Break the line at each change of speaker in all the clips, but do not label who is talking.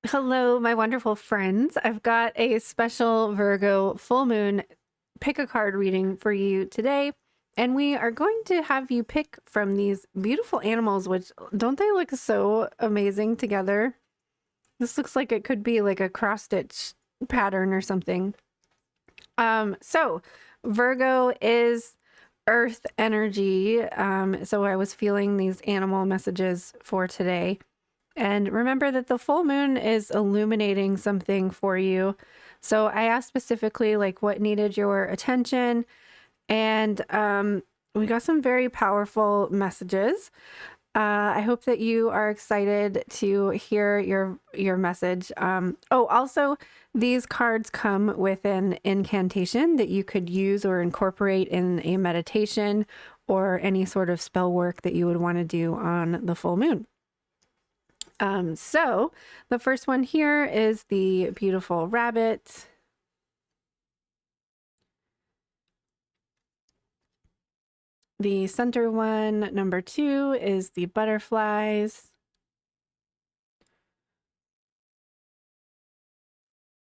Hello, my wonderful friends. I've got a special Virgo full moon pick a card reading for you today. And we are going to have you pick from these beautiful animals, which don't they look so amazing together? This looks like it could be like a cross stitch pattern or something. So Virgo is earth energy. So I was feeling these animal messages for today. And remember that the full moon is illuminating something for you. So I asked specifically like what needed your attention. And we got some very powerful messages. I hope that you are excited to hear your message. Also, these cards come with an incantation that you could use or incorporate in a meditation or any sort of spell work that you would want to do on the full moon. So the first one here is the beautiful rabbit. The center one, number 2, is the butterflies.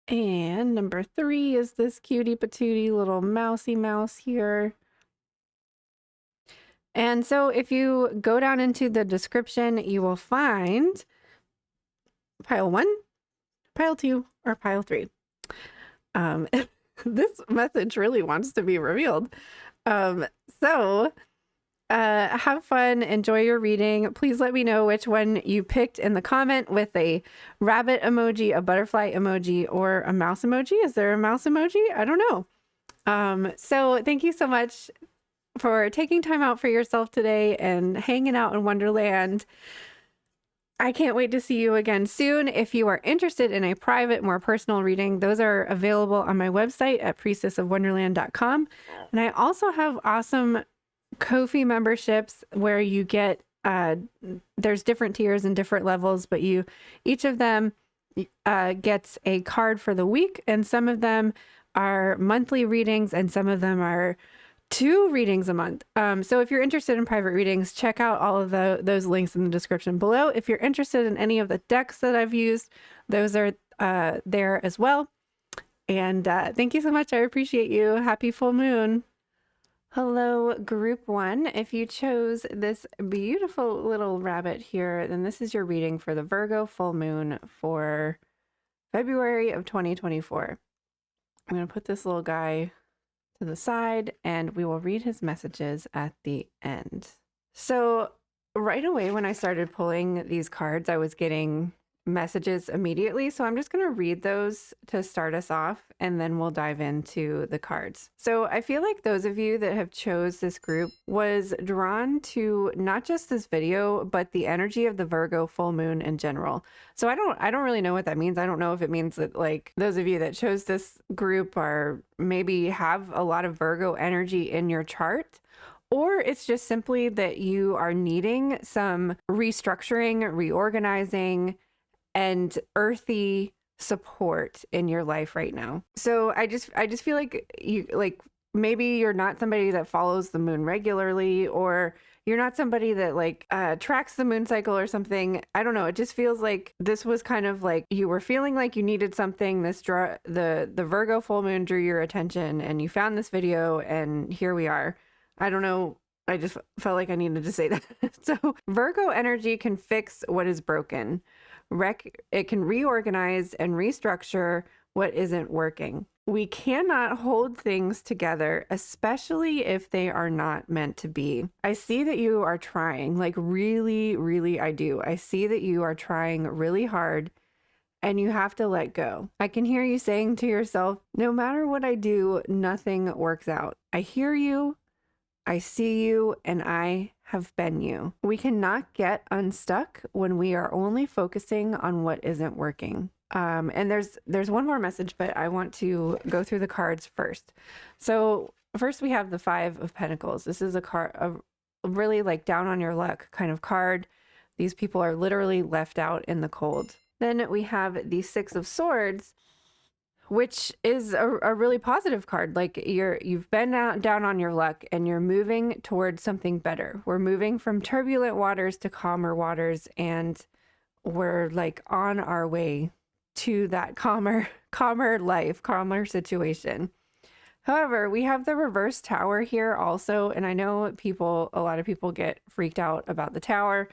And number 3 is this cutie patootie little mousy mouse here. And so if you go down into the description, you will find pile 1, pile 2, or pile 3. This message really wants to be revealed. So have fun, enjoy your reading. Please let me know which one you picked in the comment with a rabbit emoji, a butterfly emoji, or a mouse emoji. Is there a mouse emoji? I don't know. So thank you so much for taking time out for yourself today and hanging out in Wonderland. I can't wait to see you again soon. If you are interested in a private, more personal reading, those are available on my website at priestessofwonderland.com. And I also have awesome Ko-fi memberships where you get, there's different tiers and different levels, but each of them gets a card for the week. And some of them are monthly readings and some of them are 2 readings a month. So if you're interested in private readings, check out all of those links in the description below. If you're interested in any of the decks that I've used, those are there as well. And thank you so much. I appreciate you. Happy full moon. Hello, group 1. If you chose this beautiful little rabbit here, then this is your reading for the Virgo full moon for February of 2024. I'm going to put this little guy to the side and we will read his messages at the end. So right away when I started pulling these cards, I was getting messages immediately. So I'm just going to read those to start us off and then we'll dive into the cards. So I feel like those of you that have chose this group was drawn to not just this video, but the energy of the Virgo full moon in general. So I don't really know what that means. I don't know if it means that like those of you that chose this group are maybe have a lot of Virgo energy in your chart, or it's just simply that you are needing some restructuring, reorganizing, and earthy support in your life right now. So I just feel like maybe you're not somebody that follows the moon regularly, or you're not somebody that like tracks the moon cycle or something. I don't know. It just feels like this was kind of like you were feeling like you needed something. The Virgo full moon drew your attention and you found this video and here we are. I don't know. I just felt like I needed to say that. So Virgo energy can fix what is broken. It can reorganize and restructure what isn't working. We cannot hold things together, especially if they are not meant to be. I see that you are trying, like really, really, I do. I see that you are trying really hard and you have to let go. I can hear you saying to yourself, no matter what I do, nothing works out. I hear you, I see you, and I have been you. We cannot get unstuck when we are only focusing on what isn't working. And there's one more message, but I want to go through the cards first. So first we have the 5 of Pentacles. This is a card, a really like down on your luck kind of card. These people are literally left out in the cold. Then we have the 6 of Swords, which is a really positive card. Like you've been down on your luck and you're moving towards something better. We're moving from turbulent waters to calmer waters and we're like on our way to that calmer life, calmer situation. However, we have the reverse tower here also, and I know a lot of people get freaked out about the tower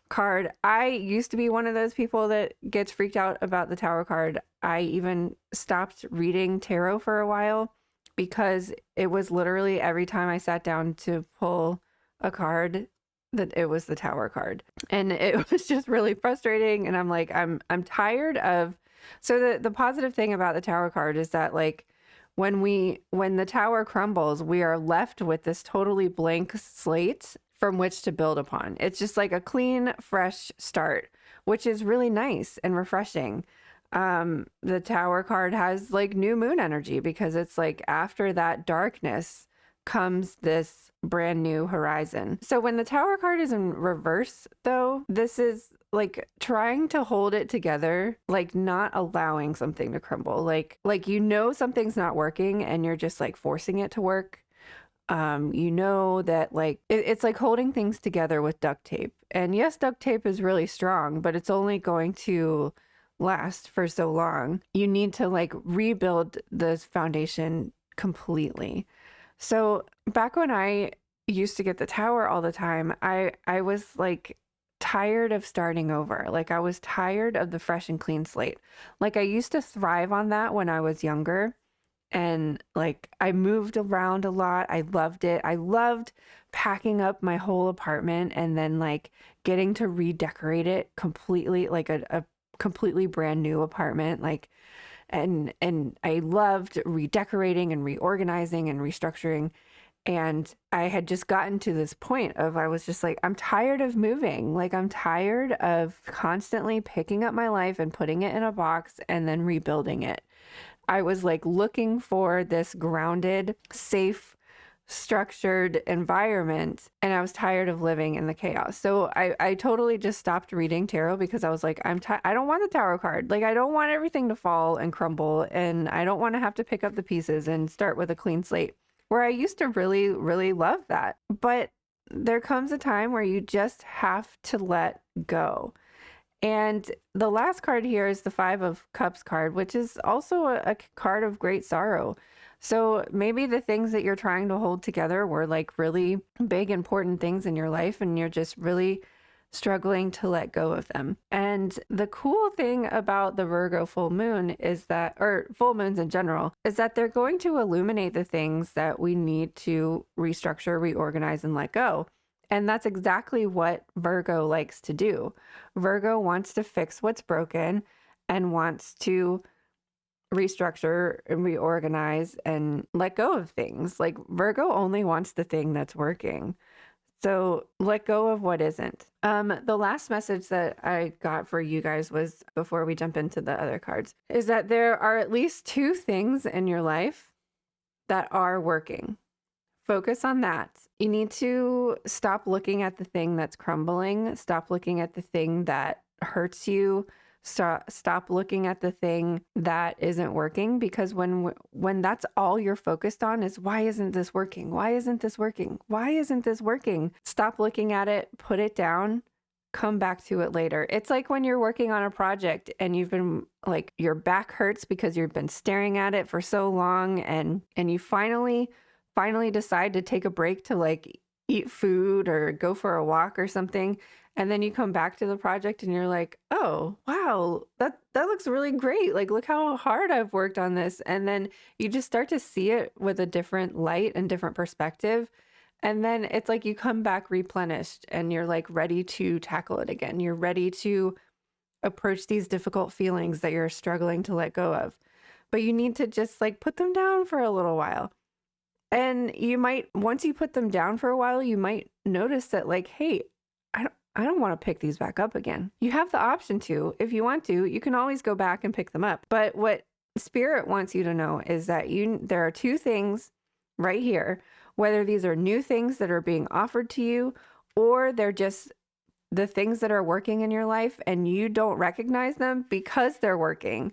card. I used to be one of those people that gets freaked out about the tower card. I even stopped reading tarot for a while because it was literally every time I sat down to pull a card that it was the tower card, and it was just really frustrating. And I'm like, I'm tired of. So the positive thing about the tower card is that, like, when the tower crumbles, we are left with this totally blank slate from which to build upon. It's just like a clean, fresh start, which is really nice and refreshing. The tower card has like new moon energy because it's like after that darkness comes this brand new horizon. So when the tower card is in reverse, though, this is like trying to hold it together, like not allowing something to crumble. Like something's not working and you're just like forcing it to work. That like it's like holding things together with duct tape. And yes, duct tape is really strong, but it's only going to last for so long. You need to like rebuild the foundation completely. So back when I used to get the tower all the time, I was like tired of starting over. Like I was tired of the fresh and clean slate. Like I used to thrive on that when I was younger. And like I moved around a lot. I loved it. I loved packing up my whole apartment and then like getting to redecorate it completely, like a completely brand new apartment. Like and I loved redecorating and reorganizing and restructuring. And I had just gotten to this point of I was just like, I'm tired of moving. Like I'm tired of constantly picking up my life and putting it in a box and then rebuilding it. I was like looking for this grounded, safe, structured environment, and I was tired of living in the chaos. So I totally just stopped reading tarot because I was like, I don't want the tower card. Like I don't want everything to fall and crumble, and I don't want to have to pick up the pieces and start with a clean slate, where I used to really, really love that. But there comes a time where you just have to let go. And the last card here is the Five of Cups card, which is also a card of great sorrow. So maybe the things that you're trying to hold together were like really big, important things in your life, and you're just really struggling to let go of them. And the cool thing about the Virgo full moon is that, or full moons in general, is that they're going to illuminate the things that we need to restructure, reorganize, and let go. And that's exactly what Virgo likes to do. Virgo wants to fix what's broken and wants to restructure and reorganize and let go of things. Like Virgo only wants the thing that's working. So let go of what isn't. The last message that I got for you guys was, before we jump into the other cards, is that there are at least two things in your life that are working. Focus on that. You need to stop looking at the thing that's crumbling. Stop looking at the thing that hurts you. Stop looking at the thing that isn't working, because when that's all you're focused on is, why isn't this working? Why isn't this working? Why isn't this working? Stop looking at it, put it down, come back to it later. It's like when you're working on a project and you've been like, your back hurts because you've been staring at it for so long, and you finally decide to take a break to like eat food or go for a walk or something. And then you come back to the project and you're like, oh, wow, that looks really great. Like, look how hard I've worked on this. And then you just start to see it with a different light and different perspective. And then it's like you come back replenished and you're like ready to tackle it again. You're ready to approach these difficult feelings that you're struggling to let go of. But you need to just like put them down for a little while. And you might, once you put them down for a while, you might notice that like, hey, I don't want to pick these back up again. You have the option to. If you want to, you can always go back and pick them up. But what Spirit wants you to know is that there are two things right here, whether these are new things that are being offered to you, or they're just the things that are working in your life and you don't recognize them because they're working.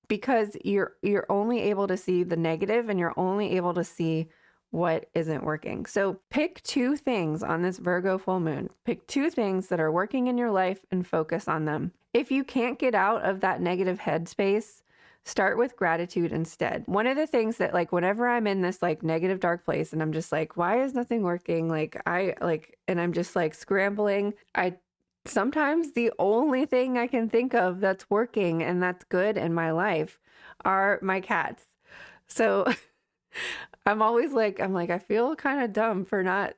Because you're only able to see the negative and you're only able to see what isn't working. So pick two things on this Virgo full moon. Pick two things that are working in your life and focus on them. If you can't get out of that negative headspace, start with gratitude instead. One of the things that, like, whenever I'm in this like negative dark place and I'm just like, why is nothing working? And I'm just like scrambling. Sometimes the only thing I can think of that's working and that's good in my life are my cats. So I'm like, I feel kind of dumb for not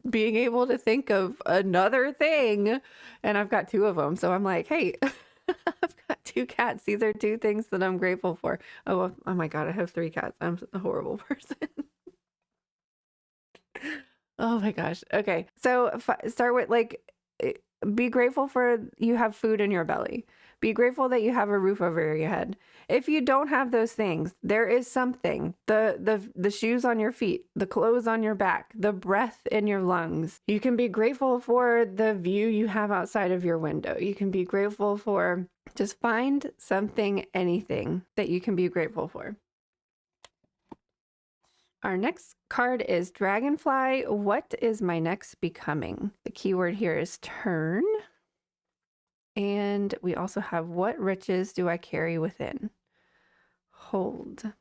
being able to think of another thing. And I've got 2 of them. So I'm like, hey, I've got 2 cats. These are 2 things that I'm grateful for. Oh my God, I have 3 cats. I'm a horrible person. Oh my gosh. Okay. So start with like, be grateful for you have food in your belly. Be grateful that you have a roof over your head. If you don't have those things, there is something. The shoes on your feet, the clothes on your back, the breath in your lungs. You can be grateful for the view you have outside of your window. You can be grateful for, just find something, anything that you can be grateful for. Our next card is Dragonfly. What is my next becoming? The keyword here is turn. And we also have, what riches do I carry within? Hold.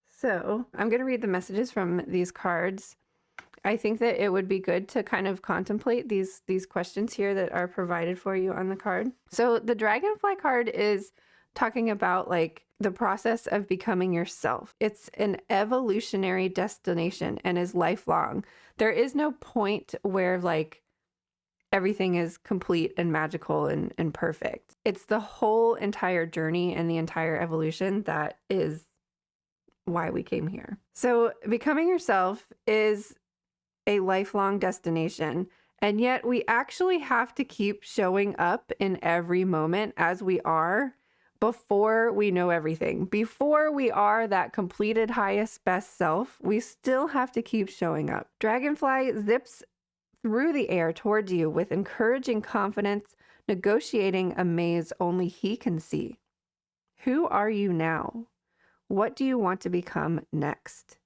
So I'm going to read the messages from these cards. I think that it would be good to kind of contemplate these questions here that are provided for you on the card. So the Dragonfly card is talking about like the process of becoming yourself. It's an evolutionary destination and is lifelong. There is no point where like everything is complete and magical and perfect. It's the whole entire journey and the entire evolution that is why we came here. So becoming yourself is a lifelong destination. And yet we actually have to keep showing up in every moment as we are before we know everything. Before we are that completed highest best self, we still have to keep showing up. Dragonfly zips through the air towards you with encouraging confidence, negotiating a maze only he can see. Who are you now? What do you want to become next?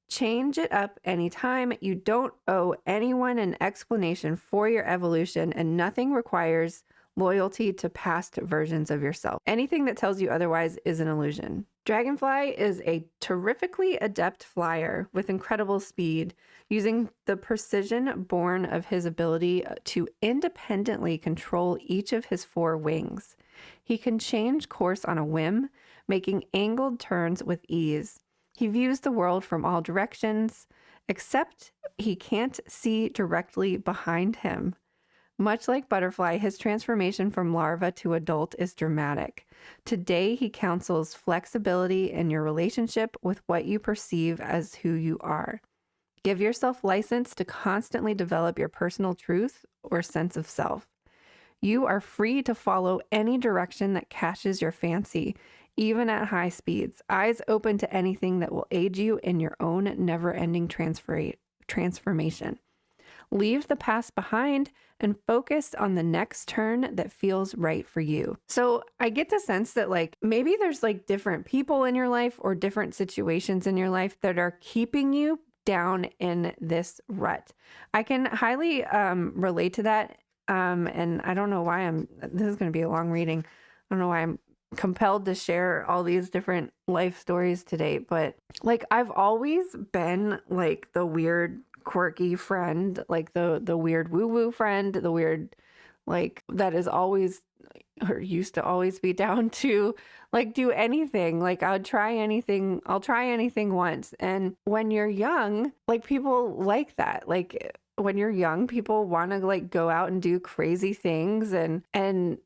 Change it up anytime. You don't owe anyone an explanation for your evolution, and nothing requires loyalty to past versions of yourself. Anything that tells you otherwise is an illusion. Dragonfly is a terrifically adept flyer with incredible speed, using the precision born of his ability to independently control each of his 4 wings. He can change course on a whim, making angled turns with ease. He views the world from all directions, except he can't see directly behind him. Much like Butterfly, his transformation from larva to adult is dramatic. Today, he counsels flexibility in your relationship with what you perceive as who you are. Give yourself license to constantly develop your personal truth or sense of self. You are free to follow any direction that catches your fancy, even at high speeds, eyes open to anything that will aid you in your own never-ending transformation. Leave the past behind and focus on the next turn that feels right for you. So I get the sense that like maybe there's like different people in your life or different situations in your life that are keeping you down in this rut. I can highly relate to that. And I don't know why this is going to be a long reading. I don't know why I'm compelled to share all these different life stories today, but like I've always been like the weird quirky friend, like the weird woo-woo friend, the weird like that is always or used to always be down to like do anything. Like I'll try anything once. And when you're young, like people like that. Like when you're young, people want to like go out and do crazy things and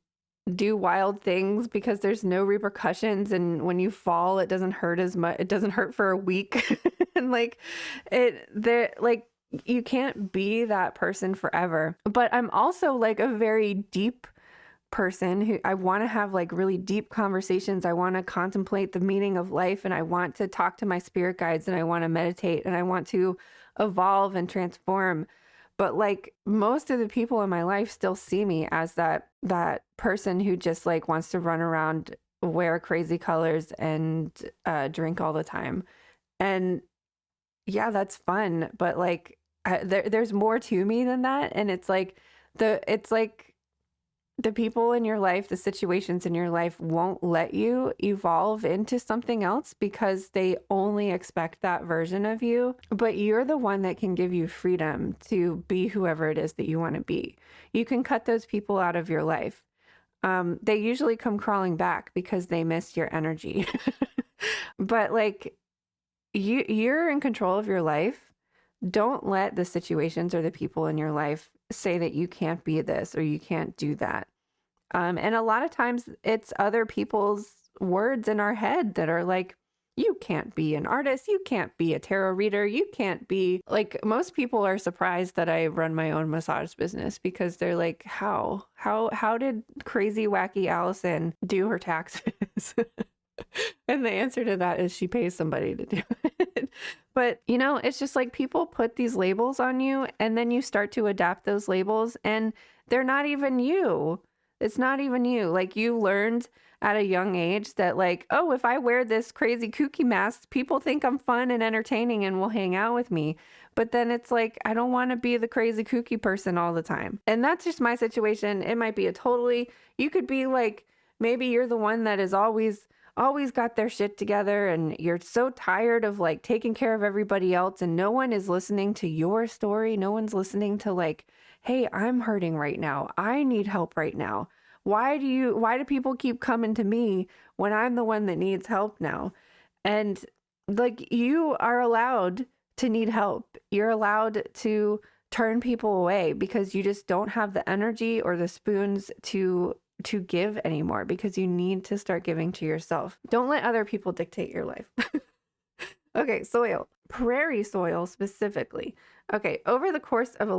do wild things because there's no repercussions, and when you fall it doesn't hurt as much. It doesn't hurt for a week. And like you can't be that person forever. But I'm also like a very deep person who I want to have like really deep conversations. I want to contemplate the meaning of life, and I want to talk to my spirit guides, and I want to meditate, and I want to evolve and transform. But like most of the people in my life still see me as that person who just like wants to run around, wear crazy colors, and drink all the time. And yeah, that's fun. But like there's more to me than that. And it's like the people in your life, the situations in your life won't let you evolve into something else because they only expect that version of you. But you're the one that can give you freedom to be whoever it is that you want to be. You can cut those people out of your life. They usually come crawling back because they miss your energy. But like you're in control of your life. Don't let the situations or the people in your life say that you can't be this or you can't do that. And a lot of times it's other people's words in our head that are like, you can't be an artist. You can't be a tarot reader. You can't be like, most people are surprised that I run my own massage business because they're like, how did crazy wacky Allison do her taxes? And the answer to that is she pays somebody to do it. But, you know, it's just like people put these labels on you and then you start to adapt those labels and they're not even you. It's not even you. Like you learned at a young age that like, oh, if I wear this crazy kooky mask, people think I'm fun and entertaining and will hang out with me. But then it's like, I don't want to be the crazy kooky person all the time. And that's just my situation. It might be you could be like, maybe you're the one that is always got their shit together and you're so tired of like taking care of everybody else and no one is listening to your story. No one's listening to like, hey, I'm hurting right now. I need help right now. Why do people keep coming to me when I'm the one that needs help now? And like you are allowed to need help. You're allowed to turn people away because you just don't have the energy or the spoons to give anymore because you need to start giving to yourself. Don't let other people dictate your life. Okay, soil. Prairie soil specifically. Okay, over the course of this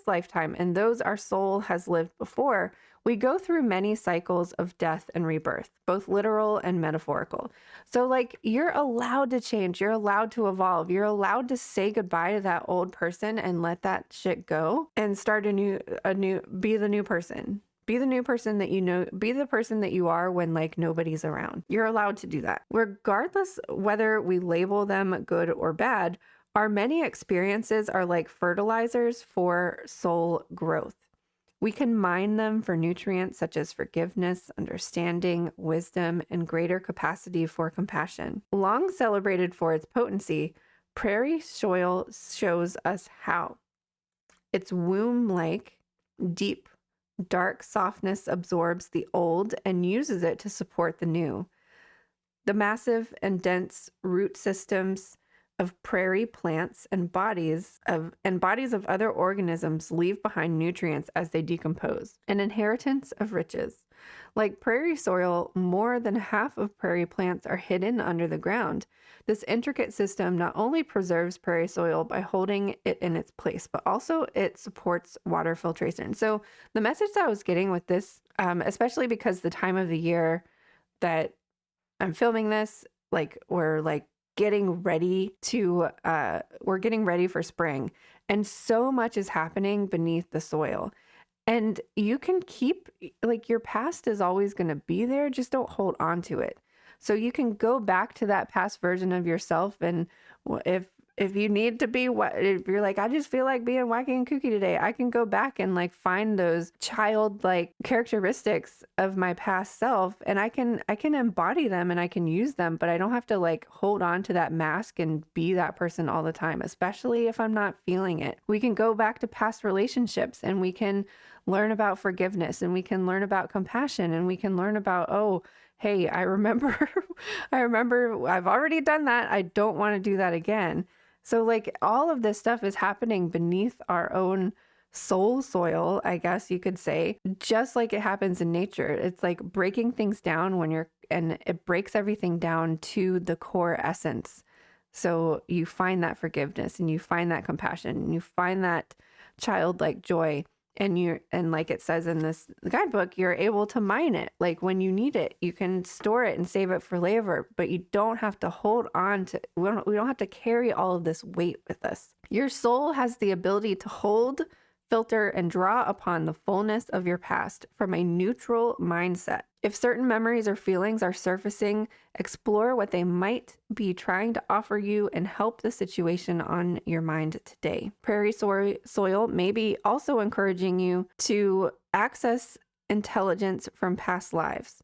lifetime and those our soul has lived before, we go through many cycles of death and rebirth, both literal and metaphorical. So like you're allowed to change, you're allowed to evolve, you're allowed to say goodbye to that old person and let that shit go and start be the new person. Be the new person that you know, be the person that you are when like nobody's around. You're allowed to do that. Regardless whether we label them good or bad, our many experiences are like fertilizers for soul growth. We can mine them for nutrients such as forgiveness, understanding, wisdom, and greater capacity for compassion. Long celebrated for its potency, prairie soil shows us how. Its womb-like, deep, dark softness absorbs the old and uses it to support the new. The massive and dense root systems of prairie plants and bodies of other organisms leave behind nutrients as they decompose, an inheritance of riches. Like prairie soil, more than half of prairie plants are hidden under the ground. This intricate system not only preserves prairie soil by holding it in its place, but also it supports water filtration. So the message that I was getting with this, especially because the time of the year that I'm filming this, like we're getting ready for spring, and so much is happening beneath the soil. And you can keep, like, your past is always going to be there. Just don't hold on to it. So you can go back to that past version of yourself. And if you need to be, if you're like, I just feel like being wacky and kooky today, I can go back and like find those childlike characteristics of my past self, and I can embody them and I can use them, but I don't have to like hold on to that mask and be that person all the time, especially if I'm not feeling it. We can go back to past relationships and we can learn about forgiveness and we can learn about compassion and we can learn about, oh, hey, I remember I've already done that. I don't want to do that again. So like all of this stuff is happening beneath our own soul soil, I guess you could say, just like it happens in nature. It's like breaking things down and it breaks everything down to the core essence. So you find that forgiveness and you find that compassion and you find that childlike joy. And like it says in this guidebook, you're able to mine it. Like when you need it, you can store it and save it for later, but you don't have to hold on to, we don't have to carry all of this weight with us. Your soul has the ability to hold, filter, and draw upon the fullness of your past from a neutral mindset. If certain memories or feelings are surfacing, explore what they might be trying to offer you and help the situation on your mind today. Prairie soil may be also encouraging you to access intelligence from past lives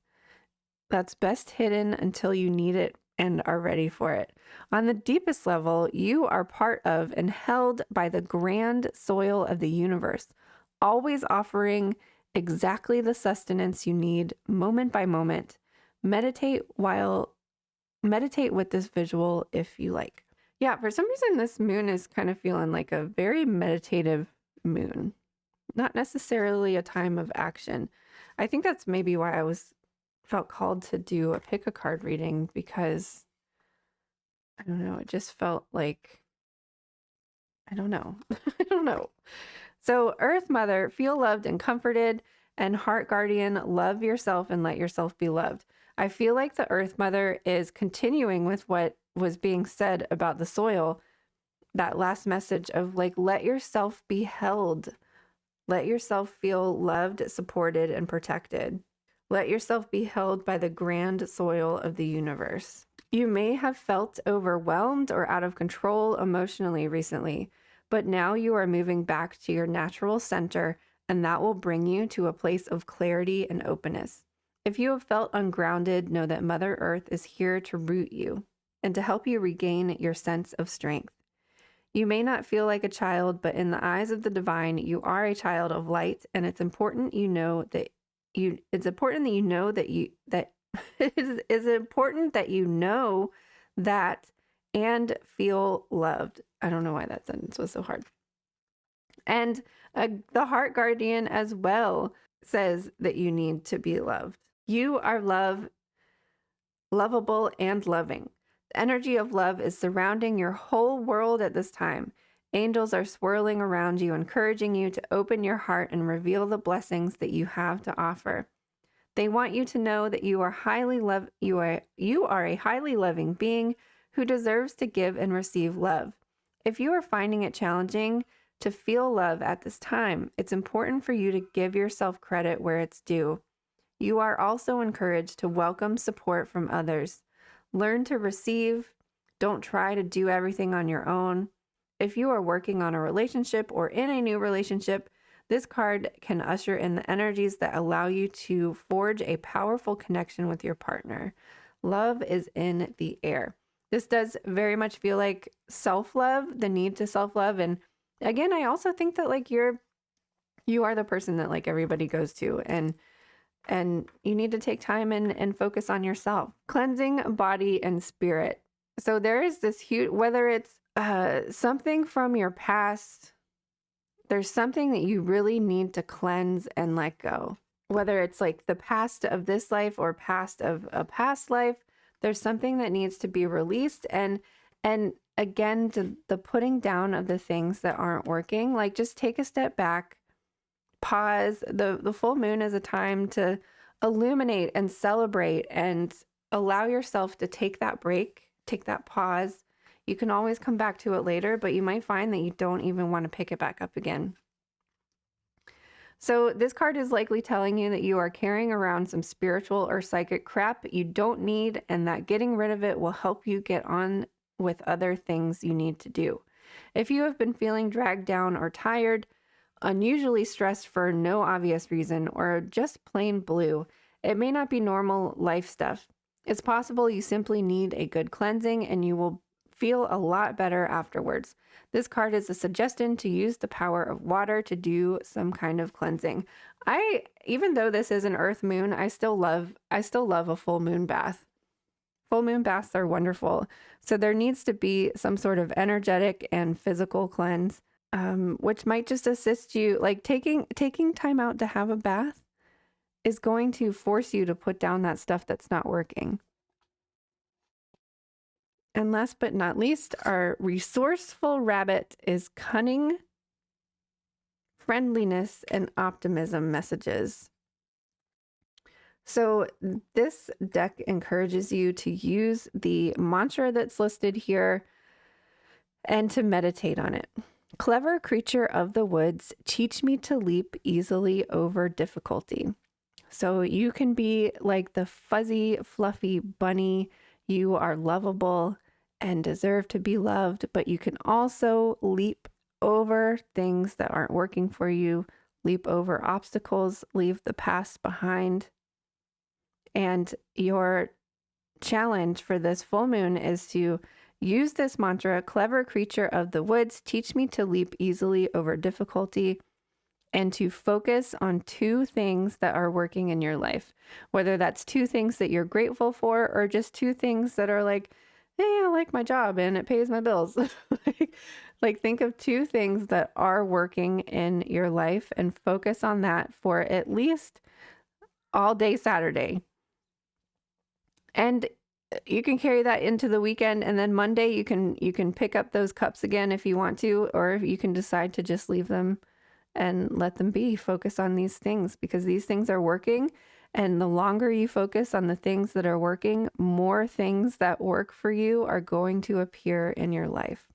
that's best hidden until you need it and are ready for it. On the deepest level, you are part of and held by the grand soil of the universe, always offering exactly the sustenance you need moment by moment. Meditate with this visual if you like. Yeah, for some reason this moon is kind of feeling like a very meditative moon. Not necessarily a time of action. I think that's maybe why I felt called to do a pick a card reading, because I don't know, it just felt like, I don't know. I don't know. So, Earth Mother, feel loved and comforted, and Heart Guardian, love yourself and let yourself be loved. I feel like the Earth Mother is continuing with what was being said about the soil, that last message of like, let yourself be held. Let yourself feel loved, supported, and protected. Let yourself be held by the grand soil of the universe. You may have felt overwhelmed or out of control emotionally recently, but now you are moving back to your natural center, and that will bring you to a place of clarity and openness. If you have felt ungrounded, know that Mother Earth is here to root you and to help you regain your sense of strength. You may not feel like a child, but in the eyes of the divine, you are a child of light, and it's important you know that it is important that you know that and feel loved. I don't know why that sentence was so hard. And the Heart Guardian as well says that you need to be loved. You are lovable, and loving. The energy of love is surrounding your whole world at this time. Angels are swirling around you, encouraging you to open your heart and reveal the blessings that you have to offer. They want you to know that you are a highly loving being who deserves to give and receive love. If you are finding it challenging to feel love at this time, it's important for you to give yourself credit where it's due. You are also encouraged to welcome support from others. Learn to receive. Don't try to do everything on your own. If you are working on a relationship or in a new relationship, this card can usher in the energies that allow you to forge a powerful connection with your partner. Love is in the air. This does very much feel like self-love, the need to self-love. And again, I also think that like you are the person that like everybody goes to, and you need to take time and focus on yourself. Cleansing body and spirit. So there is this huge, whether it's something from your past, there's something that you really need to cleanse and let go. Whether it's like the past of this life or past of a past life, there's something that needs to be released. And again, to the putting down of the things that aren't working, like just take a step back, pause. The full moon is a time to illuminate and celebrate and allow yourself to take that break, take that pause. You can always come back to it later, but you might find that you don't even want to pick it back up again. So this card is likely telling you that you are carrying around some spiritual or psychic crap you don't need, and that getting rid of it will help you get on with other things you need to do. If you have been feeling dragged down or tired, unusually stressed for no obvious reason, or just plain blue, it may not be normal life stuff. It's possible you simply need a good cleansing, and you will feel a lot better afterwards. This card is a suggestion to use the power of water to do some kind of cleansing. Even though this is an earth moon, I still love a full moon bath. Full moon baths are wonderful. So there needs to be some sort of energetic and physical cleanse, which might just assist you. Like taking time out to have a bath is going to force you to put down that stuff that's not working. And last but not least, our resourceful rabbit is cunning, friendliness, and optimism messages. So this deck encourages you to use the mantra that's listed here and to meditate on it. Clever creature of the woods, teach me to leap easily over difficulty. So you can be like the fuzzy, fluffy bunny. You are lovable and deserve to be loved, but you can also leap over things that aren't working for you, leap over obstacles, leave the past behind. And your challenge for this full moon is to use this mantra: clever creature of the woods, teach me to leap easily over difficulty, and to focus on 2 things that are working in your life, whether that's 2 things that you're grateful for or just 2 things that are like, hey, I like my job and it pays my bills. like think of 2 things that are working in your life and focus on that for at least all day Saturday. And you can carry that into the weekend, and then Monday you can pick up those cups again if you want to, or you can decide to just leave them and let them be. Focus on these things because these things are working. And the longer you focus on the things that are working, more things that work for you are going to appear in your life.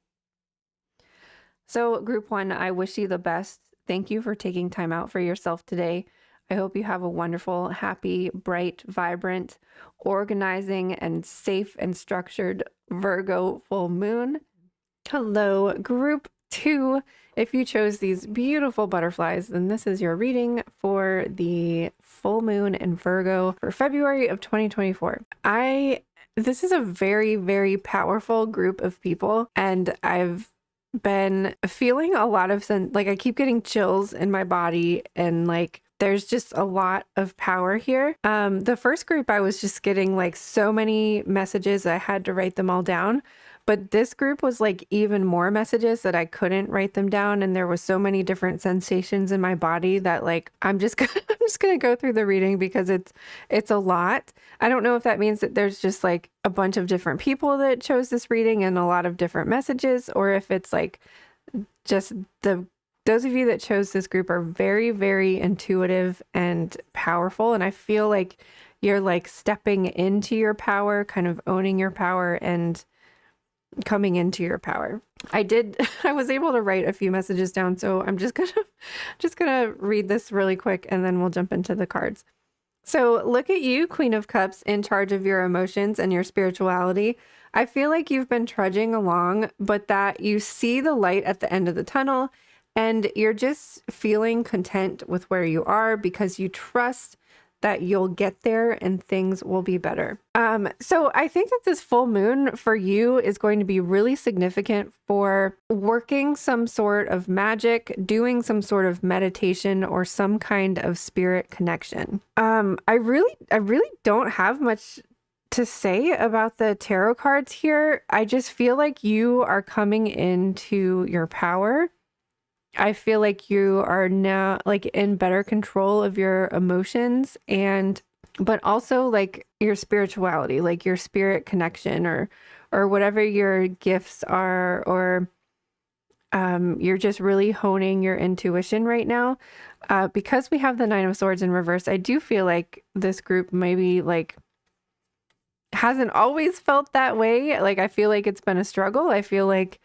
So group 1, I wish you the best. Thank you for taking time out for yourself today. I hope you have a wonderful, happy, bright, vibrant, organizing, and safe and structured Virgo full moon. Hello, group 2. If you chose these beautiful butterflies, then this is your reading for the full moon in Virgo for February of 2024. This is a very, very powerful group of people, and I've been feeling a lot of I keep getting chills in my body, and like there's just a lot of power here. The first group, I was just getting like so many messages, I had to write them all down. But this group was like even more messages that I couldn't write them down. And there was so many different sensations in my body that like, I'm just gonna go through the reading because it's a lot. I don't know if that means that there's just like a bunch of different people that chose this reading and a lot of different messages, or if it's like just those of you that chose this group are very, very intuitive and powerful. And I feel like you're like stepping into your power, kind of owning your power and coming into your power. I was able to write a few messages down, so I'm just gonna read this really quick and then we'll jump into the cards. So look at you, Queen of Cups, in charge of your emotions and your spirituality. I feel like you've been trudging along, but that you see the light at the end of the tunnel and you're just feeling content with where you are because you trust that you'll get there and things will be better. So I think that this full moon for you is going to be really significant for working some sort of magic, doing some sort of meditation or some kind of spirit connection. I really don't have much to say about the tarot cards here. I just feel like you are coming into your power. I feel like you are now like in better control of your emotions but also like your spirituality, like your spirit connection or whatever your gifts are, or you're just really honing your intuition right now. Because we have the 9 of Swords in reverse, I do feel like this group maybe like hasn't always felt that way. Like I feel like it's been a struggle. I feel like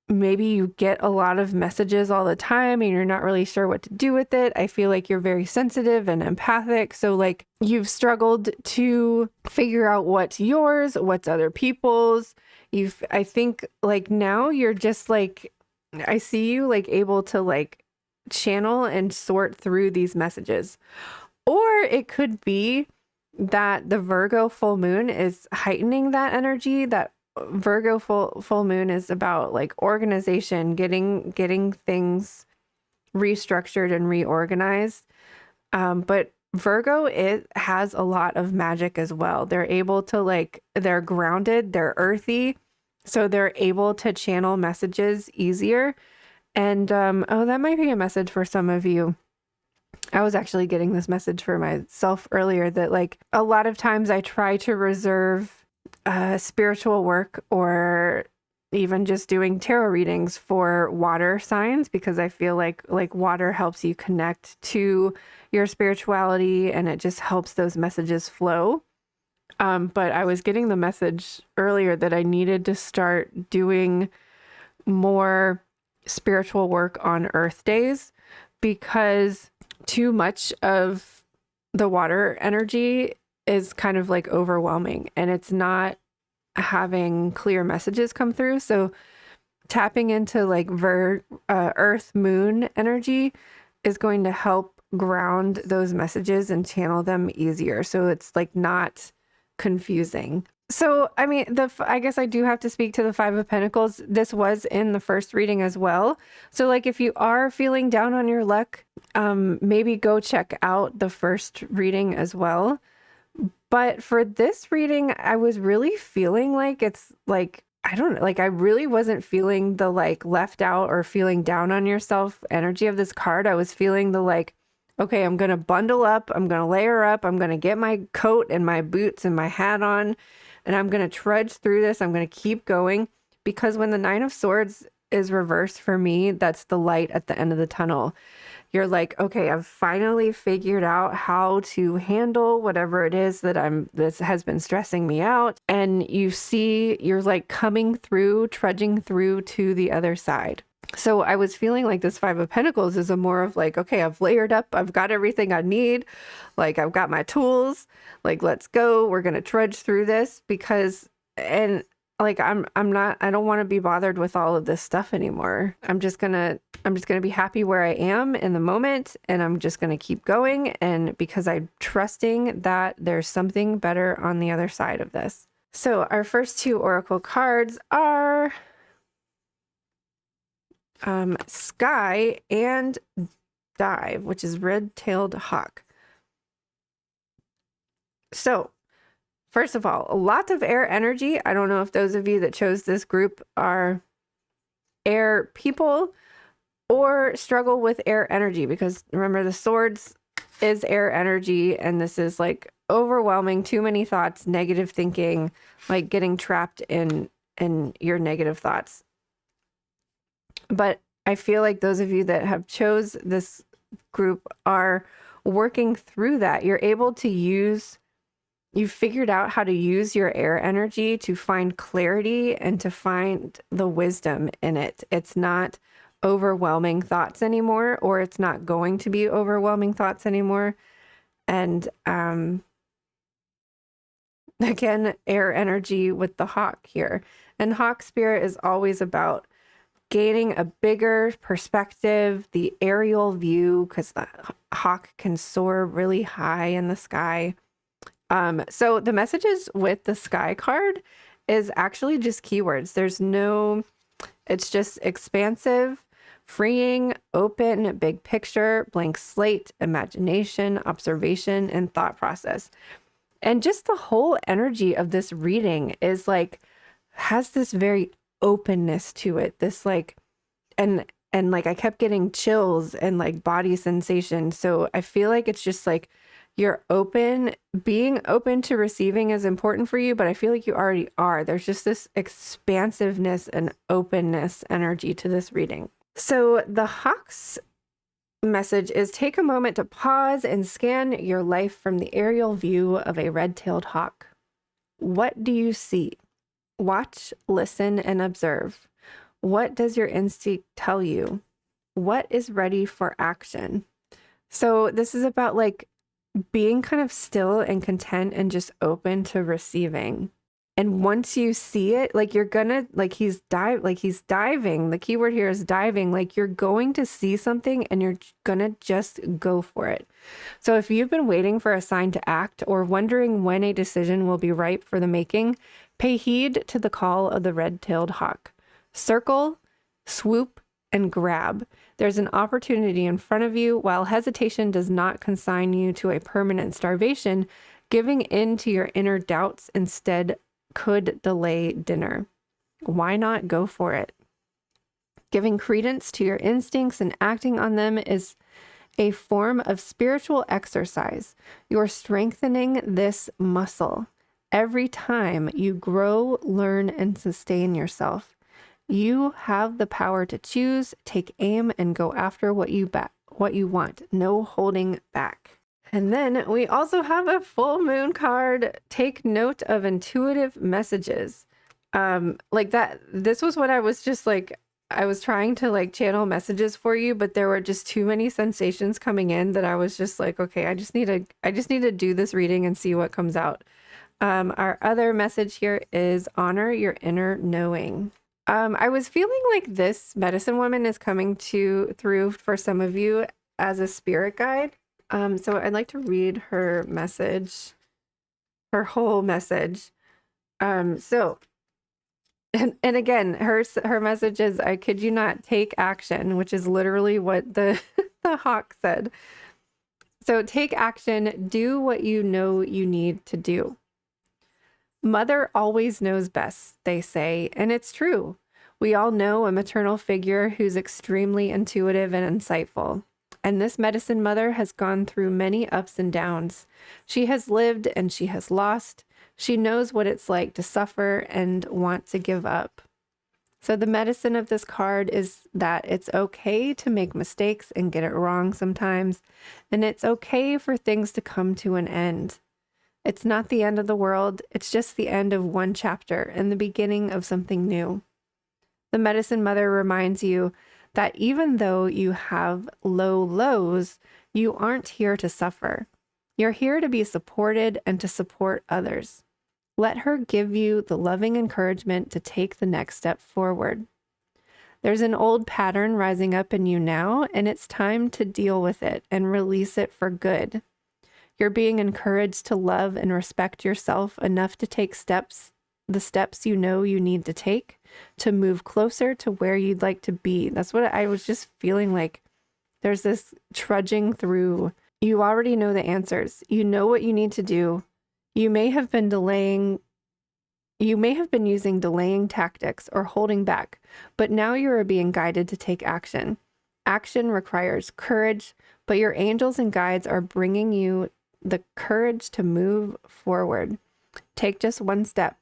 maybe you get a lot of messages all the time and you're not really sure what to do with it. I feel like you're very sensitive and empathic. So like you've struggled to figure out what's yours, what's other people's. I think like now you're just like, I see you like able to like channel and sort through these messages. Or it could be that the Virgo full moon is heightening that energy. That Virgo full moon is about like organization, getting things restructured and reorganized. But Virgo, it has a lot of magic as well. They're able to like, they're grounded, they're earthy, so they're able to channel messages easier. And oh, that might be a message for some of you. I was actually getting this message for myself earlier that like a lot of times I try to reserve spiritual work or even just doing tarot readings for water signs because I feel like water helps you connect to your spirituality and it just helps those messages flow. But I was getting the message earlier that I needed to start doing more spiritual work on Earth days because too much of the water energy is kind of like overwhelming, and it's not having clear messages come through. So tapping into like earth moon energy is going to help ground those messages and channel them easier, so it's like not confusing. So I mean, I guess I do have to speak to the Five of Pentacles. This was in the first reading as well, so like if you are feeling down on your luck, maybe go check out the first reading as well. But for this reading, I was really feeling like it's like, I don't know, like I really wasn't feeling the like left out or feeling down on yourself energy of this card. I was feeling the like, okay, I'm going to bundle up, I'm going to layer up, I'm going to get my coat and my boots and my hat on, and I'm going to trudge through this. I'm going to keep going, because when the Nine of Swords is reversed for me, that's the light at the end of the tunnel. You're like, okay, I've finally figured out how to handle whatever it is that this has been stressing me out. And you see, you're like coming through, trudging through to the other side. So I was feeling like this Five of Pentacles is a more of like, okay, I've layered up, I've got everything I need. Like I've got my tools, like, let's go. We're going to trudge through this because, and like, I don't want to be bothered with all of this stuff anymore. I'm just going to be happy where I am in the moment, and I'm just going to keep going. And because I'm trusting that there's something better on the other side of this. So our first two oracle cards are Sky and Dive, which is red-tailed hawk. So first of all, a lot of air energy. I don't know if those of you that chose this group are air people or struggle with air energy, because remember, the swords is air energy, and this is like overwhelming, too many thoughts, negative thinking, like getting trapped in your negative thoughts. But I feel like those of you that have chose this group are working through that. You've figured out how to use your air energy to find clarity and to find the wisdom in it. It's not overwhelming thoughts anymore, or it's not going to be overwhelming thoughts anymore. And again, air energy with the hawk here. And hawk spirit is always about gaining a bigger perspective, the aerial view, because the hawk can soar really high in the sky. So the messages with the Sky card is actually just keywords. It's just expansive, freeing, open, big picture, blank slate, imagination, observation, and thought process. And just the whole energy of this reading is like, has this very openness to it. This like, and like I kept getting chills and like body sensation. So I feel like it's just like, you're open. Being open to receiving is important for you, but I feel like you already are. There's just this expansiveness and openness energy to this reading. So the hawk's message is, take a moment to pause and scan your life from the aerial view of a red-tailed hawk. What do you see? Watch, listen, and observe. What does your instinct tell you? What is ready for action? So this is about like being kind of still and content and just open to receiving. And once you see it, like you're gonna, like he's diving. The keyword here is diving. Like you're going to see something and you're gonna just go for it. So if you've been waiting for a sign to act or wondering when a decision will be ripe for the making, pay heed to the call of the red-tailed hawk. Circle, swoop, and grab. There's an opportunity in front of you. While hesitation does not consign you to a permanent starvation, giving in to your inner doubts instead could delay dinner. Why not go for it? Giving credence to your instincts and acting on them is a form of spiritual exercise. You're strengthening this muscle. Every time you grow, learn, and sustain yourself, you have the power to choose, take aim, and go after what you want. No holding back. And then we also have a full moon card. Take note of intuitive messages. Like that. This was what I was just like, I was trying to like channel messages for you, but there were just too many sensations coming in that I was just like, okay, I just need to do this reading and see what comes out. Our other message here is honor your inner knowing. I was feeling like this medicine woman is coming through for some of you as a spirit guide. So I'd like to read her message, her whole message. So, and again, her message is, I kid you not, take action, which is literally what the the hawk said. So take action, do what you know you need to do. Mother always knows best, they say, and it's true. We all know a maternal figure who's extremely intuitive and insightful. And this medicine mother has gone through many ups and downs. She has lived and she has lost. She knows what it's like to suffer and want to give up. So the medicine of this card is that it's okay to make mistakes and get it wrong sometimes. And it's okay for things to come to an end. It's not the end of the world. It's just the end of one chapter and the beginning of something new. The medicine mother reminds you that even though you have low lows, you aren't here to suffer. You're here to be supported and to support others. Let her give you the loving encouragement to take the next step forward. There's an old pattern rising up in you now, and it's time to deal with it and release it for good. You're being encouraged to love and respect yourself enough to take the steps you know you need to take to move closer to where you'd like to be. That's what I was just feeling like. There's this trudging through. You already know the answers. You know what you need to do. You may have been using delaying tactics or holding back, but now you are being guided to take action. Action requires courage, but your angels and guides are bringing you the courage to move forward. Take just one step.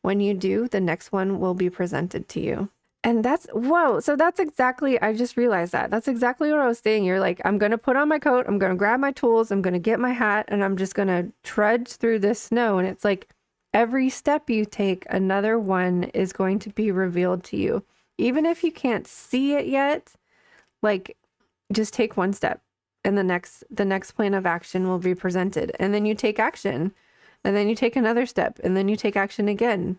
When you do, the next one will be presented to you. And whoa. So that's exactly, I just realized that. That's exactly what I was saying. You're like, I'm going to put on my coat, I'm going to grab my tools, I'm going to get my hat, and I'm just going to trudge through this snow. And it's like every step you take, another one is going to be revealed to you. Even if you can't see it yet, like just take one step and the next plan of action will be presented. And then you take action. And then you take another step, and then you take action again.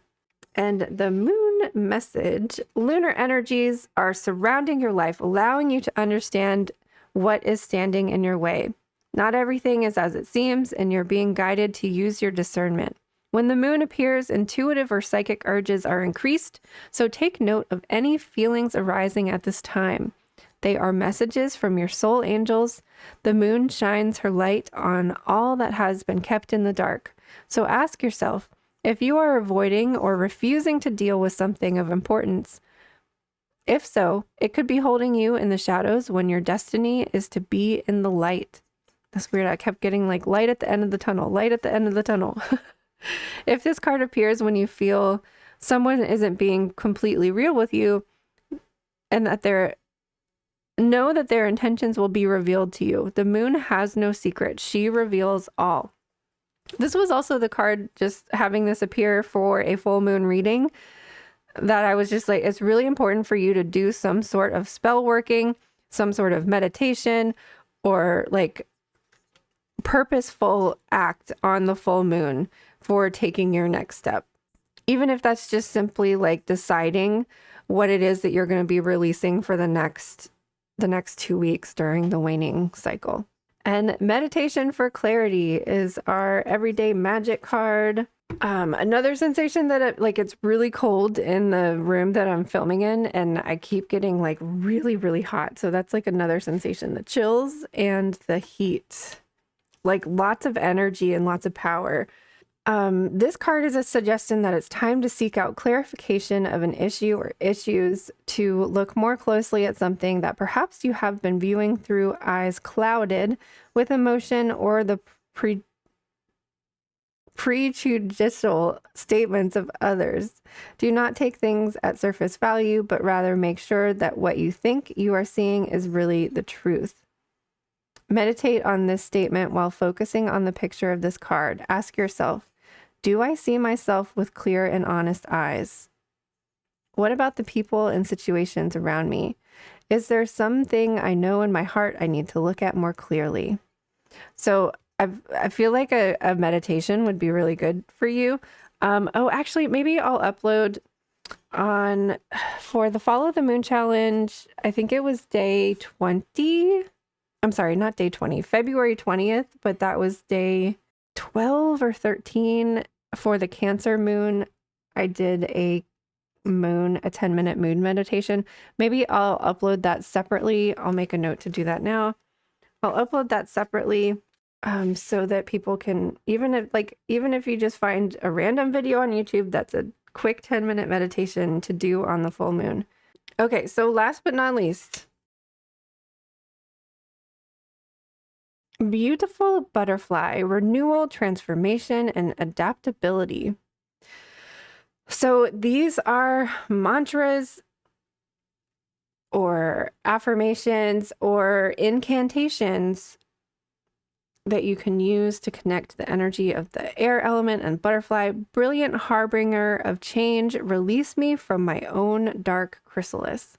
And the moon message, lunar energies are surrounding your life, allowing you to understand what is standing in your way. Not everything is as it seems, and you're being guided to use your discernment. When the moon appears, intuitive or psychic urges are increased, so take note of any feelings arising at this time. They are messages from your soul angels. The moon shines her light on all that has been kept in the dark. So ask yourself, if you are avoiding or refusing to deal with something of importance, if so, it could be holding you in the shadows when your destiny is to be in the light. That's weird. I kept getting like light at the end of the tunnel, light at the end of the tunnel. If this card appears when you feel someone isn't being completely real with you and that know that their intentions will be revealed to you. The moon has no secret. She reveals all. This was also the card, just having this appear for a full moon reading, that I was just like, it's really important for you to do some sort of spell working, some sort of meditation, or like purposeful act on the full moon for taking your next step. Even if that's just simply like deciding what it is that you're going to be releasing for the next 2 weeks during the waning cycle. And meditation for clarity is our everyday magic card. Another sensation that it's really cold in the room that I'm filming in, and I keep getting like really, really hot. So that's like another sensation, the chills and the heat, like lots of energy and lots of power. This card is a suggestion that it's time to seek out clarification of an issue or issues, to look more closely at something that perhaps you have been viewing through eyes clouded with emotion or the prejudicial statements of others. Do not take things at surface value, but rather make sure that what you think you are seeing is really the truth. Meditate on this statement while focusing on the picture of this card. Ask yourself, do I see myself with clear and honest eyes? What about the people and situations around me? Is there something I know in my heart I need to look at more clearly? So I feel like a meditation would be really good for you. Oh, actually, maybe I'll upload on for the Follow the Moon Challenge. I think it was day 20. I'm sorry, not day 20, February 20th, but that was day 12 or 13 for the Cancer moon. I did a 10-minute moon meditation. Maybe I'll upload that separately. I'll make a note to do that now. I'll upload that separately so that people can, even if you just find a random video on YouTube that's a quick 10-minute meditation to do on the full moon. Okay, so last but not least, beautiful butterfly, renewal, transformation, and adaptability. So these are mantras or affirmations or incantations that you can use to connect the energy of the air element and butterfly. Brilliant harbinger of change, release me from my own dark chrysalis.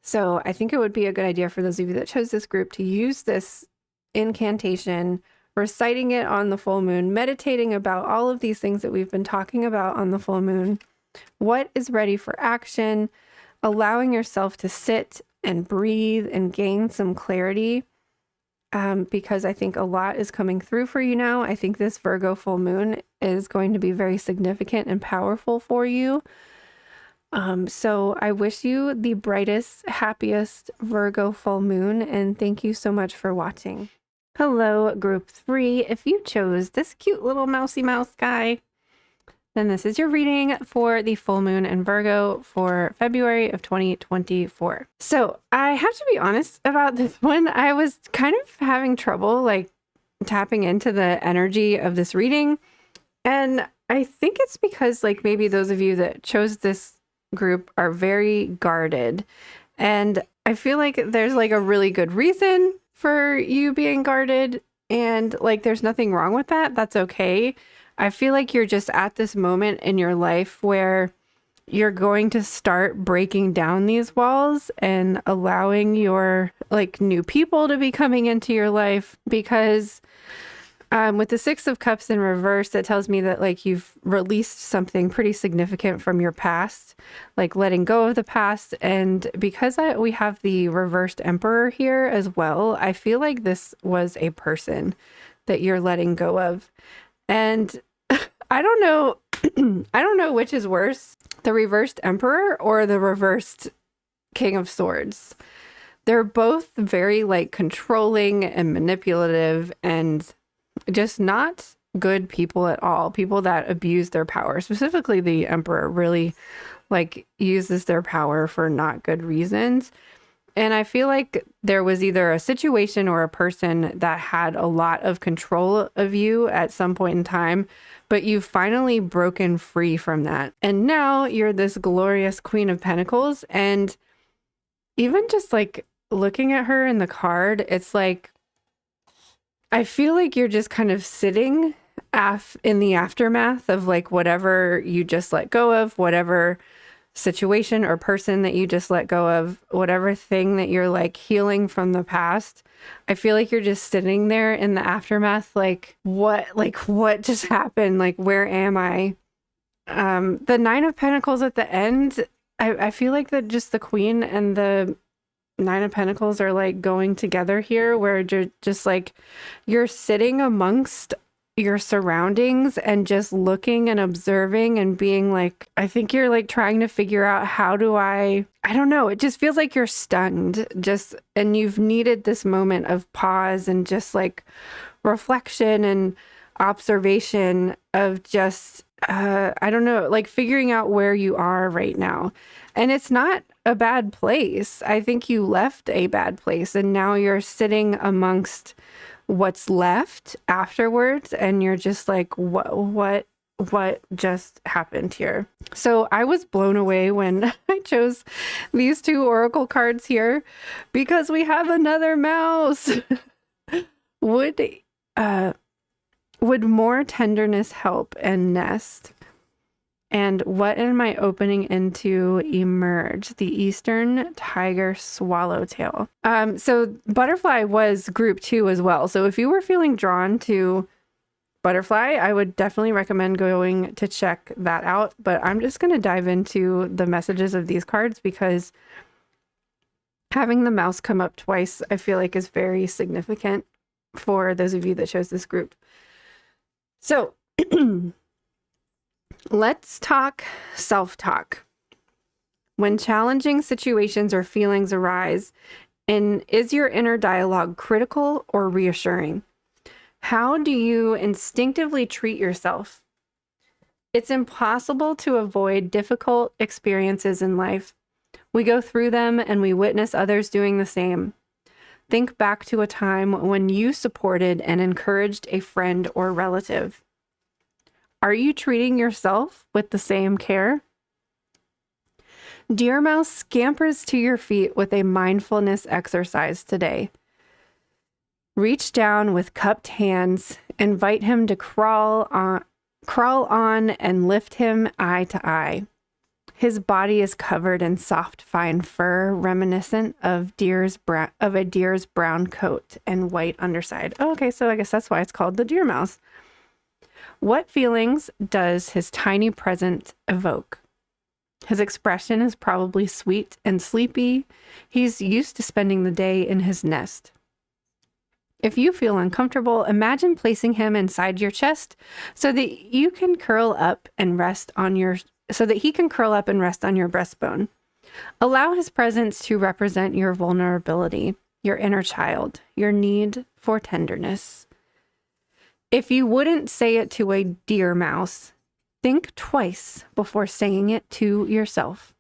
So I think it would be a good idea for those of you that chose this group to use this incantation, reciting it on the full moon, meditating about all of these things that we've been talking about on the full moon. What is ready for action? Allowing yourself to sit and breathe and gain some clarity. Because I think a lot is coming through for you now. I think this Virgo full moon is going to be very significant and powerful for you. So I wish you the brightest, happiest Virgo full moon, and thank you so much for watching. Hello, group 3. If you chose this cute little mousy mouse guy, then this is your reading for the full moon in Virgo for February of 2024. So I have to be honest about this one. I was kind of having trouble like tapping into the energy of this reading. And I think it's because like maybe those of you that chose this group are very guarded. And I feel like there's like a really good reason for you being guarded. And like there's nothing wrong with that. That's okay. I feel like you're just at this moment in your life where you're going to start breaking down these walls and allowing your like new people to be coming into your life, because with the 6 of Cups in reverse, that tells me that like you've released something pretty significant from your past, like letting go of the past. And because we have the reversed Emperor here as well, I feel like this was a person that you're letting go of. And I don't know, I don't know which is worse, the reversed Emperor or the reversed King of Swords. They're both very like controlling and manipulative and just not good people at all. People that abuse their power, specifically the Emperor really like uses their power for not good reasons. And I feel like there was either a situation or a person that had a lot of control of you at some point in time, but you've finally broken free from that. And now you're this glorious Queen of Pentacles. And even just like looking at her in the card, it's like, I feel like you're just kind of sitting in the aftermath of like whatever you just let go of, whatever situation or person that you just let go of, whatever thing that you're like healing from the past. I feel like you're just sitting there in the aftermath, like what just happened? Like, where am I? The 9 of Pentacles at the end, I feel like that just the Queen and the 9 of Pentacles are like going together here, where you're just like, you're sitting amongst your surroundings and just looking and observing and being like, I think you're like trying to figure out how do I don't know. It just feels like you're stunned and you've needed this moment of pause and just like reflection and observation of just, I don't know, like figuring out where you are right now. And it's not a bad place. I think you left a bad place and now you're sitting amongst what's left afterwards and you're just like, what just happened here? So I was blown away when I chose these 2 oracle cards here, because we have another mouse. Would more tenderness help and nest? And what am I opening into emerge? The Eastern Tiger Swallowtail. So butterfly was group 2 as well. So if you were feeling drawn to butterfly, I would definitely recommend going to check that out. But I'm just going to dive into the messages of these cards because having the mouse come up twice, I feel like is very significant for those of you that chose this group. So let's talk self-talk. When challenging situations or feelings arise, and is your inner dialogue critical or reassuring? How do you instinctively treat yourself? It's impossible to avoid difficult experiences in life. We go through them and we witness others doing the same. Think back to a time when you supported and encouraged a friend or relative. Are you treating yourself with the same care? Deer Mouse scampers to your feet with a mindfulness exercise today. Reach down with cupped hands, invite him to crawl on and lift him eye to eye. His body is covered in soft, fine fur, reminiscent of a deer's brown coat and white underside. Oh, okay, so I guess that's why it's called the deer mouse. What feelings does his tiny presence evoke? His expression is probably sweet and sleepy. He's used to spending the day in his nest. If you feel uncomfortable, imagine placing him inside your chest so that he can curl up and rest on your breastbone. Allow his presence to represent your vulnerability, your inner child, your need for tenderness. If you wouldn't say it to a deer mouse, think twice before saying it to yourself.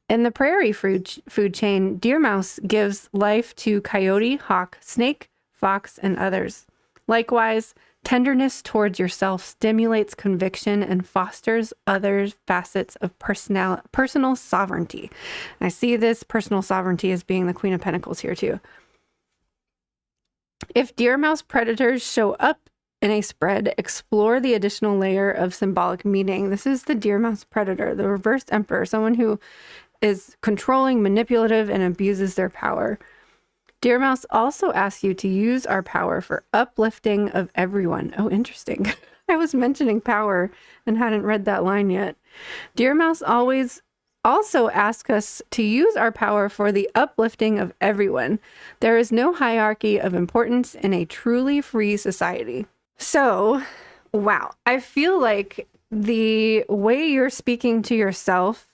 In the prairie food chain, deer mouse gives life to coyote, hawk, snake, fox, and others. Likewise, tenderness towards yourself stimulates conviction and fosters other facets of personal sovereignty. And I see this personal sovereignty as being the Queen of Pentacles here too. If deer mouse predators show up in a spread, explore the additional layer of symbolic meaning. This is the deer mouse predator, the reversed emperor, someone who is controlling, manipulative, and abuses their power. Deer mouse also asks you to use our power for uplifting of everyone. Oh, interesting. I was mentioning power and hadn't read that line yet. Deer mouse always also asks us to use our power for the uplifting of everyone. There is no hierarchy of importance in a truly free society. So, wow. I feel like the way you're speaking to yourself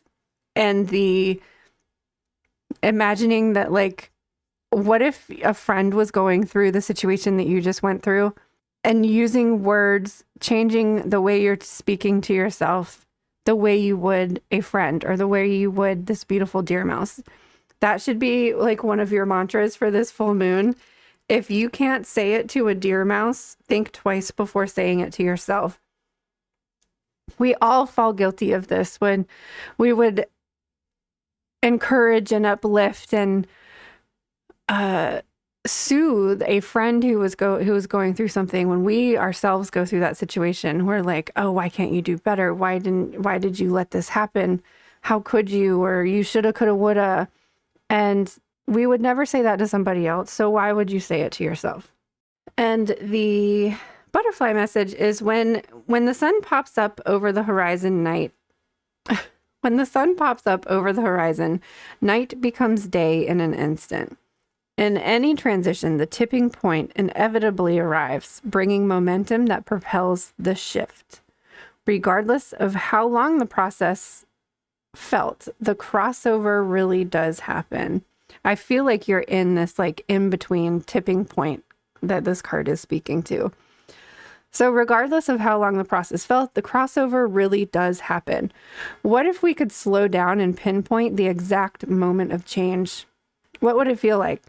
and the imagining that, like, what if a friend was going through the situation that you just went through, and using words, changing the way you're speaking to yourself, the way you would a friend or the way you would this beautiful deer mouse. That should be like one of your mantras for this full moon. If you can't say it to a deer mouse, think twice before saying it to yourself. We all fall guilty of this when we would encourage and uplift and soothe a friend who was going through something. When we ourselves go through that situation, we're like, oh, why can't you do better? Why did you let this happen? How could you? Or you shoulda, coulda, woulda. And we would never say that to somebody else. So why would you say it to yourself? And the butterfly message is when the sun pops up over the horizon, when the sun pops up over the horizon, night becomes day in an instant. In any transition, the tipping point inevitably arrives, bringing momentum that propels the shift. Regardless of how long the process felt, the crossover really does happen. I feel like you're in this like in-between tipping point that this card is speaking to. So regardless of how long the process felt, the crossover really does happen. What if we could slow down and pinpoint the exact moment of change? What would it feel like?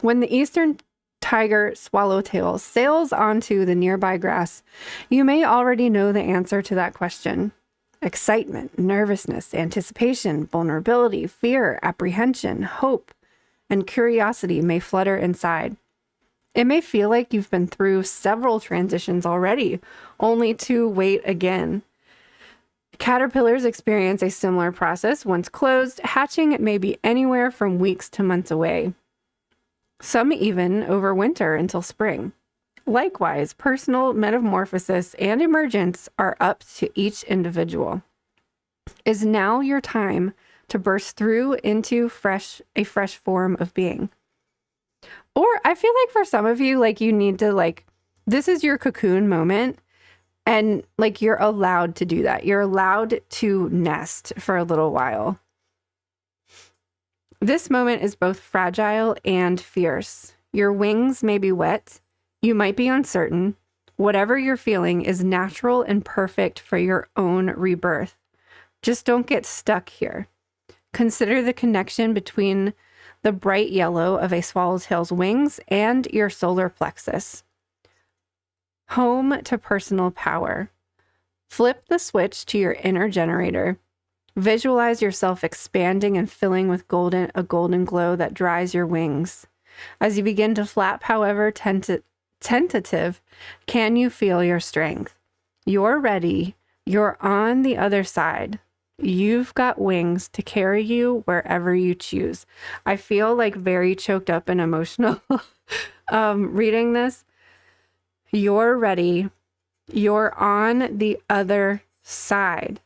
When the Eastern Tiger Swallowtail sails onto the nearby grass, you may already know the answer to that question. Excitement, nervousness, anticipation, vulnerability, fear, apprehension, hope, and curiosity may flutter inside. It may feel like you've been through several transitions already, only to wait again. Caterpillars experience a similar process. Once closed, hatching may be anywhere from weeks to months away. Some even overwinter until spring. Likewise, personal metamorphosis and emergence are up to each individual. Is now your time to burst through into a fresh form of being. Or I feel like for some of you, like you need to this is your cocoon moment. And like you're allowed to do that. You're allowed to nest for a little while. This moment is both fragile and fierce. Your wings may be wet. You might be uncertain. Whatever you're feeling is natural and perfect for your own rebirth. Just don't get stuck here. Consider the connection between the bright yellow of a swallowtail's wings and your solar plexus. Home to personal power. Flip the switch to your inner generator. Visualize yourself expanding and filling with a golden glow that dries your wings. As you begin to flap, however tentative, can you feel your strength? You're ready. You're on the other side. You've got wings to carry you wherever you choose. I feel like very choked up and emotional reading this. You're ready. You're on the other side.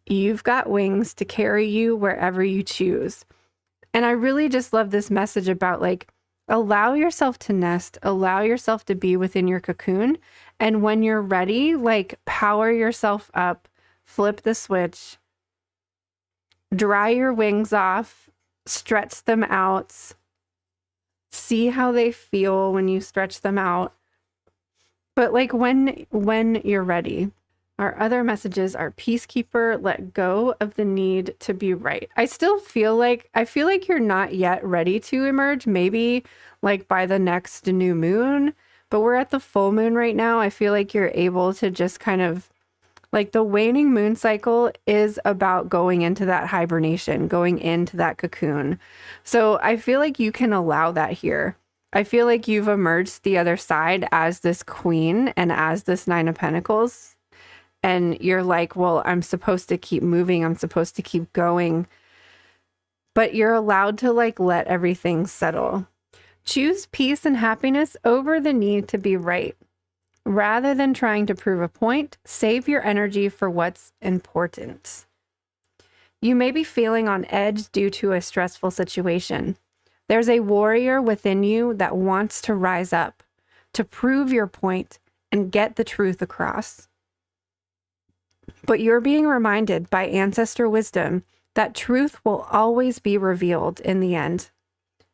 You've got wings to carry you wherever you choose. And I really just love this message about allow yourself to nest, allow yourself to be within your cocoon. And when you're ready, power yourself up, flip the switch, dry your wings off, stretch them out. See how they feel when you stretch them out. But when you're ready. Our other messages are peacekeeper, let go of the need to be right. I feel like you're not yet ready to emerge, maybe by the next new moon, but we're at the full moon right now. I feel like you're able to just kind of the waning moon cycle is about going into that hibernation, going into that cocoon. So I feel like you can allow that here. I feel like you've emerged the other side as this queen and as this 9 of Pentacles. And you're well, I'm supposed to keep moving. I'm supposed to keep going. But you're allowed to let everything settle. Choose peace and happiness over the need to be right. Rather than trying to prove a point, save your energy for what's important. You may be feeling on edge due to a stressful situation. There's a warrior within you that wants to rise up, to prove your point and get the truth across. But you're being reminded by ancestor wisdom that truth will always be revealed in the end.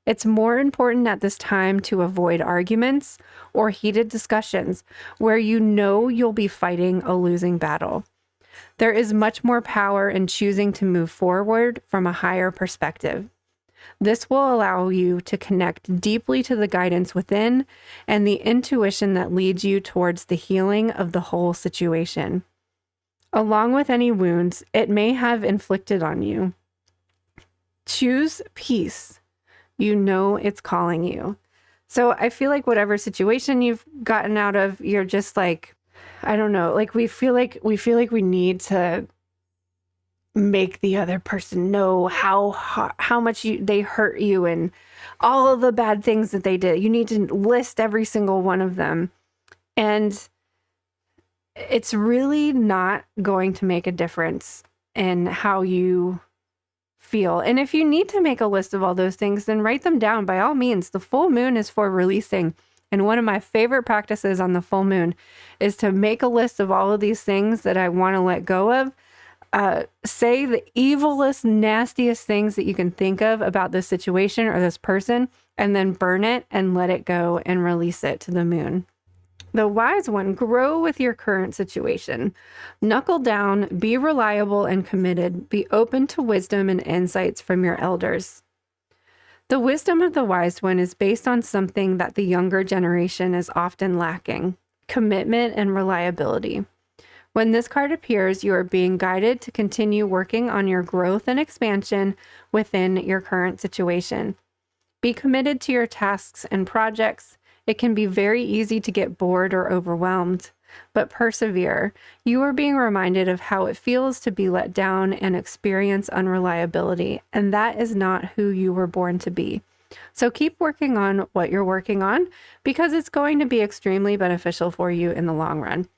It's more important at this time to avoid arguments or heated discussions where you'll be fighting a losing battle. There is much more power in choosing to move forward from a higher perspective. This will allow you to connect deeply to the guidance within and the intuition that leads you towards the healing of the whole situation. Along with any wounds it may have inflicted on you. Choose peace. It's calling you. So I feel like whatever situation you've gotten out of, you're just I don't know, we feel like we need to make the other person know how much they hurt you and all of the bad things that they did. You need to list every single one of them. And it's really not going to make a difference in how you feel. And if you need to make a list of all those things, then write them down by all means. The full moon is for releasing. And one of my favorite practices on the full moon is to make a list of all of these things that I want to let go of. Say the evilest, nastiest things that you can think of about this situation or this person, and then burn it and let it go and release it to the moon. The wise one, grow with your current situation. Knuckle down, be reliable and committed. Be open to wisdom and insights from your elders. The wisdom of the wise one is based on something that the younger generation is often lacking: commitment and reliability. When this card appears, you are being guided to continue working on your growth and expansion within your current situation. Be committed to your tasks and projects. It can be very easy to get bored or overwhelmed, but persevere. You are being reminded of how it feels to be let down and experience unreliability, and that is not who you were born to be. So keep working on what you're working on because it's going to be extremely beneficial for you in the long run.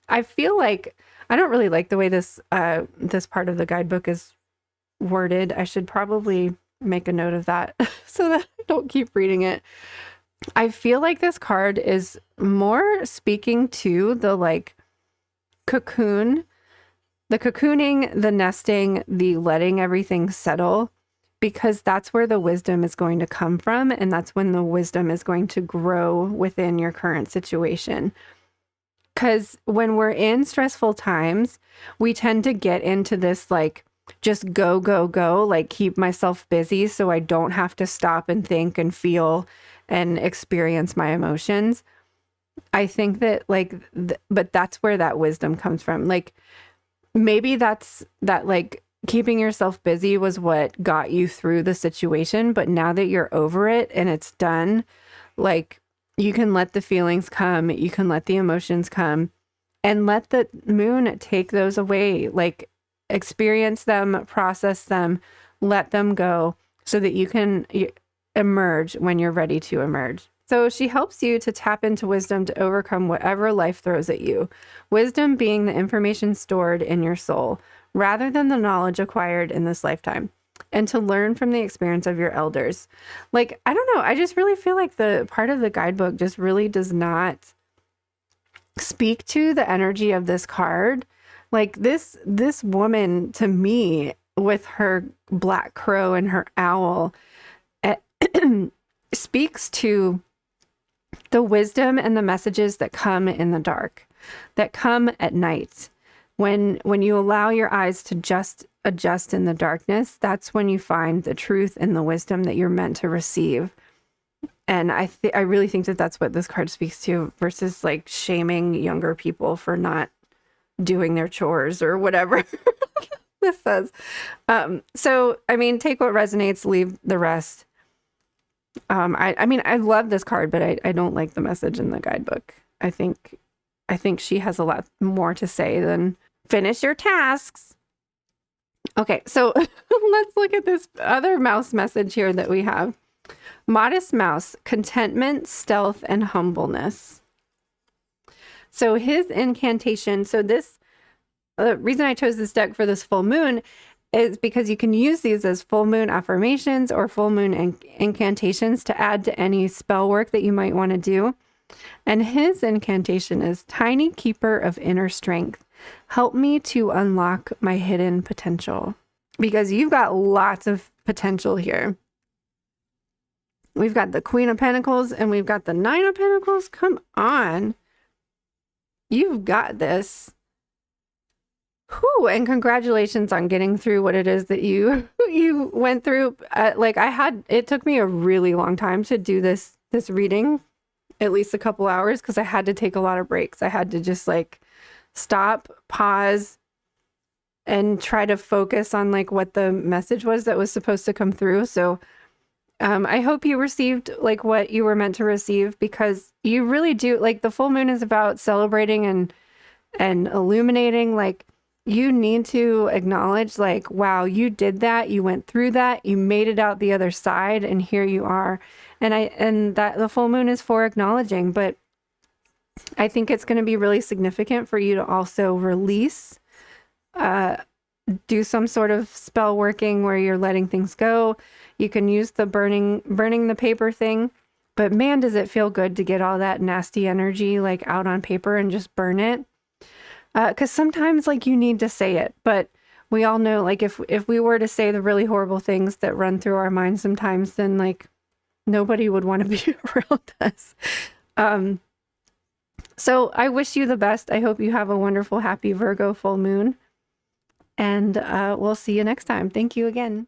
I feel like I don't really like the way this part of the guidebook is worded. I should probably make a note of that so that I don't keep reading it. I feel like this card is more speaking to the like cocoon, the cocooning, the nesting, the letting everything settle, because that's where the wisdom is going to come from. And that's when the wisdom is going to grow within your current situation. Because when we're in stressful times, we tend to get into this like, just go, go, go, like keep myself busy so I don't have to stop and think and feel and experience my emotions. I think that like, but that's where that wisdom comes from. Like maybe that's that like keeping yourself busy was what got you through the situation. But now that you're over it and it's done, like you can let the feelings come, you can let the emotions come and let the moon take those away. Like experience them, process them, let them go so that you can emerge when you're ready to emerge. So she helps you to tap into wisdom to overcome whatever life throws at you. Wisdom being the information stored in your soul rather than the knowledge acquired in this lifetime, and to learn from the experience of your elders. Like, I don't know. I just really feel like the part of the guidebook just really does not speak to the energy of this card. Like this woman to me with her black crow and her owl speaks to the wisdom and the messages that come in the dark, that come at night. When you allow your eyes to just adjust in the darkness, that's when you find the truth and the wisdom that you're meant to receive. And I really think that that's what this card speaks to versus like shaming younger people for not doing their chores or whatever this says. So, I mean, take what resonates, leave the rest. I mean, I love this card, but I don't like the message in the guidebook. I think she has a lot more to say than finish your tasks. Okay, so let's look at this other mouse message here that we have. Modest mouse, contentment, stealth, and humbleness. So his incantation, so this, the reason I chose this deck for this full moon is because you can use these as full moon affirmations or full moon incantations to add to any spell work that you might want to do. And his incantation is Tiny Keeper of Inner Strength. Help me to unlock my hidden potential. Because you've got lots of potential here. We've got the Queen of Pentacles and we've got the Nine of Pentacles. Come on. You've got this. Whew, and congratulations on getting through what it is that you went through. It took me a really long time to do this reading, at least a couple hours, because I had to take a lot of breaks. I had to just like stop, pause, and try to focus on like what the message was that was supposed to come through. So I hope you received like what you were meant to receive, because you really do, like the full moon is about celebrating and illuminating. Like you need to acknowledge like, wow, you did that. You went through that. You made it out the other side. And here you are. And that the full moon is for acknowledging, but I think it's going to be really significant for you to also release, do some sort of spell working where you're letting things go. You can use the burning the paper thing, but man, does it feel good to get all that nasty energy like out on paper and just burn it. Because sometimes like you need to say it, but we all know like if we were to say the really horrible things that run through our minds sometimes, then like nobody would want to be around us. So I wish you the best. I hope you have a wonderful, happy Virgo full moon. And we'll see you next time. Thank you again.